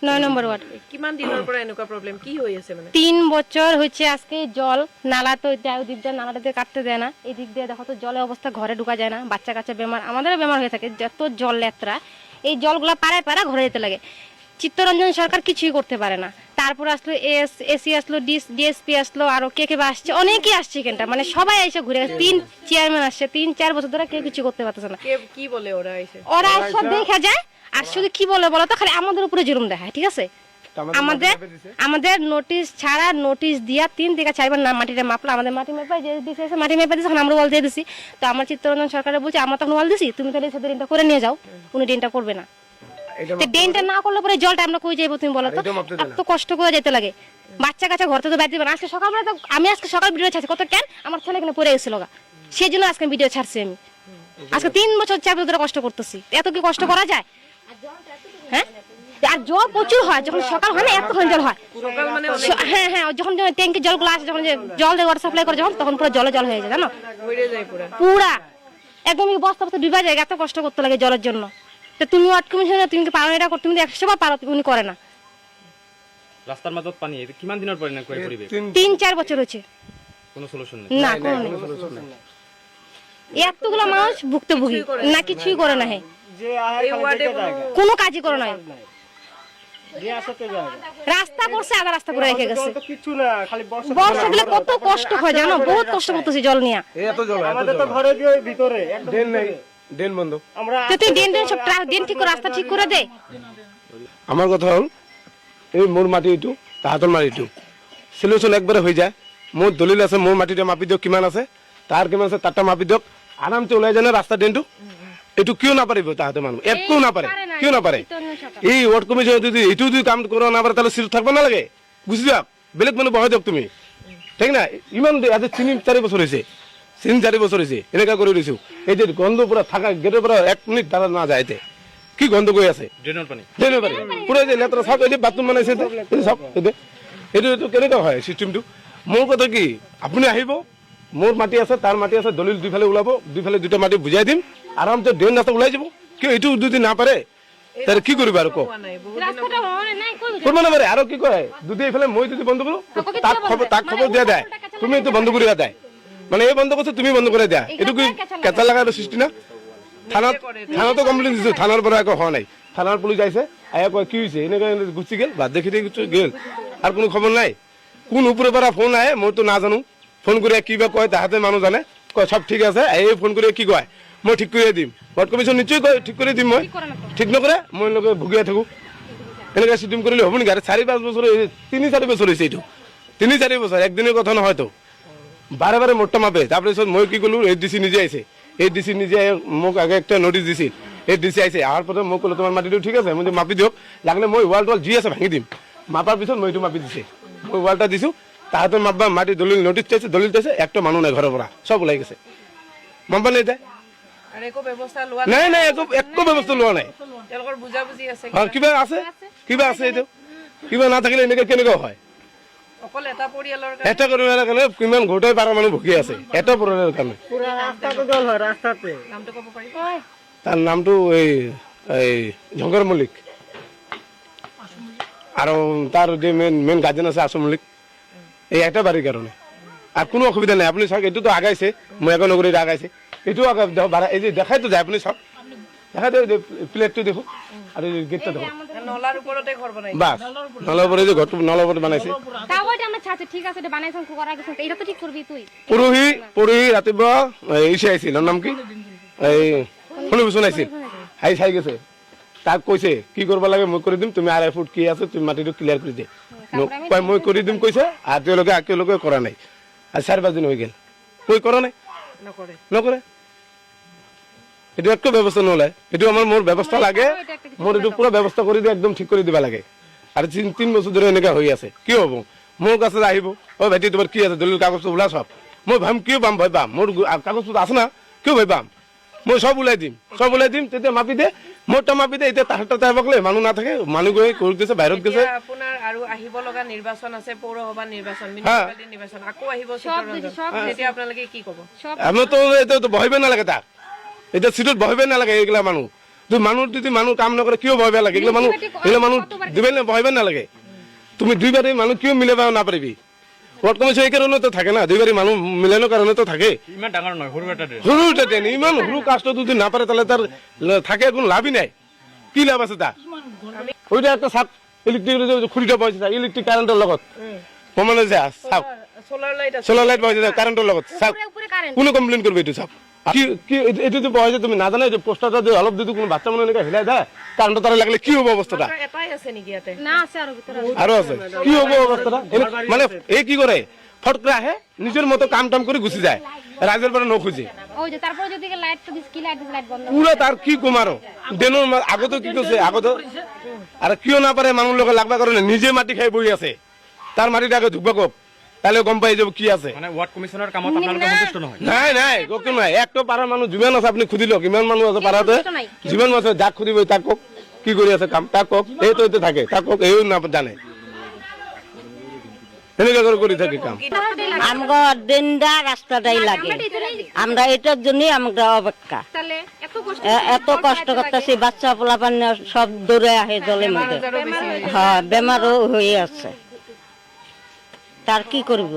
9 নম্বর word. কিমান দিনৰ পৰা এনেকুৱা প্ৰব্লেম কি হৈ আছে মানে? 3 বছর হচ্ছে আজকে জল নালা তো ওদিক দিয়ে নালাটাতে কাটতে দেয় না, এদিক দিয়ে দেখো তো জলের অবস্থা, ঘরে ঢুকা যায় না, বাচ্চা কাচ্চা বেমার, আমাদেরও বেমার হয়ে থাকে, যত জল লেত্রা, এই জলগুলা পাড়ায় পাড়া ঘরে যেতে লাগে। চিত্তরঞ্জন সরকার কিছুই করতে পারে না। তারপর আসলো এসি আসলো, ডিএসপি আসলো, আরো কে কে আসছে, অনেকেই আসছে এখানটা, মানে সবাই এসে ঘুরে গেছে। 3 চেয়ারম্যান আসছে, 3-4 বছর ধরে কেউ কিছু করতে পারতেছে না। কি বলে ওরা এসে? ওরা সব দেখা যায়, আর শুধু কি বলে বলো তো, খালি আমাদের উপরে জুলুম দেখায়, ঠিক আছে? আমাদের নোটিশ ছাড়া, নোটিশ দিয়া 3 থেকে 4 বার মাটিটা মাপলো, আমাদের মাটি মেপা যে দিছে, মাটি মেপা দিছে, আমরা ওয়াল দিয়ে দিছি। তো আমার চিত্তরঞ্জন সরকারে বলছে আমরা তখন ওয়াল দিছি, তুমি তাহলে সেটা ড্রেনটা করে নিয়ে যাও। উনি ড্রেনটা করবে না, ড্রেনটা না করলে পরে জলটা আমরা কই যাইবো তুমি বলো তো? এত কষ্ট করে যেতে লাগে, বাচ্চা কাচ্চা ঘর থেকে বাইরে দিবে না। আজকে সকালবেলা তো আমি আজকে সকাল ভিডিও ছাড়ছি, কত কেন আমার ছেলে এখানে পড়ে গেছিল গা, সেই জন্য আজকে ভিডিও ছাড়ছি আমি। আজকে 3 বছর 4 বছর ধরে কষ্ট করতেছি, এত কি কষ্ট করা যায়? হ্যাঁ, আর জল প্রচুর হয়, যখন সকাল হয় না এতক্ষণ জল হয়। হ্যাঁ হ্যাঁ, যখন ট্যাঙ্কি জলগুলো আসে, যখন জল দিয়ে ওয়াটার সাপ্লাই করে, যখন তখন পুরো জল হয়ে যায়, জানো, পুরা একদম বস্তা বস্তা ডুবা যায়, এত কষ্ট করতে লাগে জলের জন্য। তো তুমি ওয়ার্ড কমিশনার, তুমি কি পারো এটা করতে? তুমি 100 বার পারো, উনি করে না। রাস্তার মাঝত পানি কিমান দিনের পরে না করে পরিবে? 3-4 বছর হয়েছে, কোনো সলিউশন নেই না, কোনো নেই। এতগুলো মানুষ ভুক্তভোগী, না কিছুই করে না, কোনো কাজই করে না। রাস্তা করছে, আধা রাস্তা করে রেখে গেছে। বর্ষা দিলে কত কষ্ট হয় জানো, বহুত কষ্ট করতেছি জল নিয়ে। ড্রেন বন্ধ, তুই ড্রেন ঠিক করে, রাস্তা ঠিক করে দে। আমার কথা হল এই মোর মাটি এইটো তাহাঁতৰ মাটি এইটো সলিউশন একবারে হয়ে যায়। মোর দলিল আছে, মোর মাটিটা মাপি দিয়ক কিমান আছে, তার কিমান আছে তারটা মাপি দিয়ক, আরামসে ওলাই যায় না রাস্তা ড্রেনটো। এইটো কিয় নাপারিব তাহাঁতে মানুহ, একো নাপারে, কিয় নাপারে? এই ওয়ার্ড কমিশন যদি এইটো যদি কাম কৰিব নাপারে তাহলে সিট থাকবে না লাগে, গুছি যাক, বেলেগ মানুহ বহাই দিয়ক তুমি, ঠিক না? ইমান আজি 3-4 বছর হয়েছে, 3-4 বছর হয়েছে এনেকা করে দিছো। এই যে গন্ধ পুরা থাকা গেটের পুরা 1 মিনিট দাঁড়া না যায়, এতে কি গন্ধ গৈ আছে, ড্রেনের পানি পুরো যে লেতেরা সব, এই যে বাথরুম বানাইছে সব, এইটো কেনেকা হয় সিস্টেমটো? মোৰ কথা কি, আপুনি আহিব, মোৰ মাটি আছে, তাৰ মাটি আছে, দলিল দুইফালে ওলাব, দুইফালে দুটা মাটি বুজাই দিম, আৰামছে ড্ৰেইন ৰাস্তা ওলাই যাব। কিয় এইটো যদি না পাৰে তাহলে কি করবে? আর করবো না পারে, আরো কি করে যদি এইফালে মই যদি বন্ধ করো, তাক খবর দিয়ে দেয় তুমি একটু বন্ধ করে দেয়, মানে এই বন্ধ করছো তুমি বন্ধ করে দেয়, এটু কি কেঁচা লাগার সৃষ্টি না? থানাতো কমপ্লেন দিছো, থানার পরে একো হওয়া নাই, থানার পুলিশ আইসে আয়া কয় কি হয়েছে, এনেকে গুচি গেল, বাদ দেখি গেল, আর কোনো খবর নাই। কোন উপরে পারা ফোন আয়ে মই তো না জানো, ফোন করে কি বা কয় তাহাতে মানুষ জানে, কয় সব ঠিক আছে, এই ফোন করে কি কয় মই ঠিক করে দিম, ওয়ার্ড কমিশন নিশ্চয়ই কয় ঠিক করে দিম, মই ঠিক নকরে মই লোকে ভুগিয়া থাকো, এনেকে সিস্টেম করলে হব নাকি? আর 4-5 বছর 3-4 বছর হয়েছে, এইটো 3-4 বছর, একদিনের কথা নহয় তো, বারে বারে মোটটা মাপে। তারপরে মই কি করলো, এই ডিসি নিজে আইসে, এই ডিসি নিজে মোক আগে একটা নোটিশ দিছিল, এই ডিসি আইসে, আহার পরে মোক কলো তোমার মাটিটো ঠিক আছে, মই মাপি দিয়ক, লাগলে মই ওয়াল টোয়াল যি আছে ভাঙি দিম। মাপার পিছত মই এইটো মাপি দিছে, মই ওয়ালটা দিছো, তাহাঁতৰ মাপবা মাটি দলিল নোটিশ চাইছে, দলিল চাইছে, একটা মানুহ নাই ঘৰৰ পৰা, সব ওলাই গেছে, মাপবা নাই যায়। নাই নাই, একো ব্যৱস্থা লোৱা নাই। কিবা আছে, কিবা আছে, এইটো কিবা না থাকিলে এনেকে কেনেকুৱা হয়? এটা পৰিয়ালৰ কাৰণে কিমান ঘৰতে পাৰা মানুহ ভুগি আছে, এটা পৰিয়ালৰ কাৰণে। তাৰ নামটো এই ঝংকৰ মল্লিক, আৰু তাৰ যে মেইন গাৰ্জেন আছে আছু মল্লিক, এই একটা বাড়ির কারণে। আর কোনো অসুবিধা নাই, আপনি চাওক এইটো তো আগাইছে, মই একো নগরী আগাইছে, এইটো আগাই, এই যে দেখাই তো যায়, আপনি চাওক, দেখাই তো প্লেটটো দেখো, আর গেটটা দেখো, বাস নলার উপরে যে ঘরটো নলার উপরে বানাইছে। পরহি রাতিপুৱা ইসে আইছিল, নাম কি এই ফণীভূষণ আইছিল, আই চাই গেছে, তাক কৈছে কি কৰিব লাগে মই কৰি দিম, তুমি 2.5 ফুট কি আছে তুমি মাটিটো ক্লিয়ার করে দে, কয় মই কৰি দিম কৈছে, আর তেওঁলোকে কৰা নাই। আর 4-5 দিন হৈ গেল, কই কৰা নাই, নকৰে। এইটো একো ব্যৱস্থা নলয়, এইটো আমার মোর ব্যবস্থা লাগে, মোর এইটো পুরো ব্যবস্থা করে দিয়ে একদম ঠিক করে দিবা লাগে। আর 3 বছর ধরে এনেকা হয়ে আছে, কি হব? মোর কাছে আহিব, ও ভাইটি তোমার কি আছে দলিল কাগজ ওলা সব, মই ভাম কিয় পাম, ভয় পাম, মোর কাগজ আছে না, কিয় ভয় পাম? মই সব ওলাই দিম, তেতিয়া মাপি দে, মোরটা মাপি দে, এতিয়া তাহারটা তাহাবকলে মানুহ না থাকে, মানুহ গৈ কৰি গেছে, বাহিৰত গেছে। আপোনাৰ আৰু আহিব লগা নিৰ্বাচন আছে, পৌৰসভা নিৰ্বাচন, মিউনিচিপালিটি নিৰ্বাচন, আকৌ আহিব চিত্তৰঞ্জন, তেতিয়া আপোনালোকে কি ক'ব? আমি তো এটা বহিবই নালাগে, তাক এতিয়া চিটত বহিবই নালাগে, এইগিলা মানুহ তুই মানুষ যদি মানুষ কাম নকৰে কিয় ভয় লাগে এগুলো মানুষ দিবেন না ভয়বেন না লাগে তুমি দুইবারে মানুষ কিয় মিলাব না পারিবি ওয়ার্ড কমিশন এই কারণে তো থাকে না দুইবারে মানুষ মিলানোর কারণে তো থাকে ইমান ডাঙৰ নহয় সৰু এটা ড্ৰেন সৰু এটা ট্রেন ইমান সৰু কাজটা যদি না পারে তাহলে তার থাকে কোনো লাভই নাই কি লাভ আছে তা ওইটা একটা সাপ ইলেকট্রিক খুঁড়িটা পাইছে ইলেকট্রিক কারেন্টের লগত প্রমাণে যা সাপ সোলার লাইট আছে সোলার লাইট পাইছে কারেন্টের লগত সাপ উপরে কারেন্ট কোনো কমপ্লেন করবে এটা সাপ কি কি এটা তো পাওয়া যায় তুমি না জানো যে পোস্টারটা যদি অলপ যদি কোনো বাচ্চা মনে নাকি হিলাই দেয় কারেন্ট তারা লাগলে কি হবে অবস্থাটা এটাই আছে নেকি ইয়াতে না আছে আর ভিতরে আরো আছে কি হবে অবস্থাটা মানে এই কি করে ফট করে আহে নিজের মতো কাম টাম করে গুছি যায় রাজের পরে ন খুঁজে ওই যে তারপরে যদি লাইট তো দিস কি লাইট বন্ধ পুরো তার কি কুমারো দেনোর আগত কি করছে আগত আর কিয় না পারে মানুষ লোক লাগবা কারণে নিজে মাটি খাই বই আছে তার মাটিটাকে ধুকবা কোপ তাহলে গম পাই যাব কি আছে মানে ওয়ার্ড কমিশনৰ কামত আপোনালোকে সন্তুষ্ট নহয় নাই নাই কত নাই একটা পাড়ার মানুষ যিমান আছে আপনি খুদি লওক ইমান মানুষ আছে পাড়াতে যিমান আছে যাক খুদিব তাক কক কি কৰি আছে কাম তাক কক এই তো এতে থাকে তাক কক এইও না জানে এনেকা করে থাকে কাম আমগো দিনটা রাস্তাটাই লাগে আমরা এটার জন্যই আমরা অপেক্ষা তাহলে এত কষ্ট করতেছি বাচ্চা পোলাপান সব দৌড়ে আহে জলের মধ্যে হ্যাঁ বেমারও হয়ে আছে তার কি করব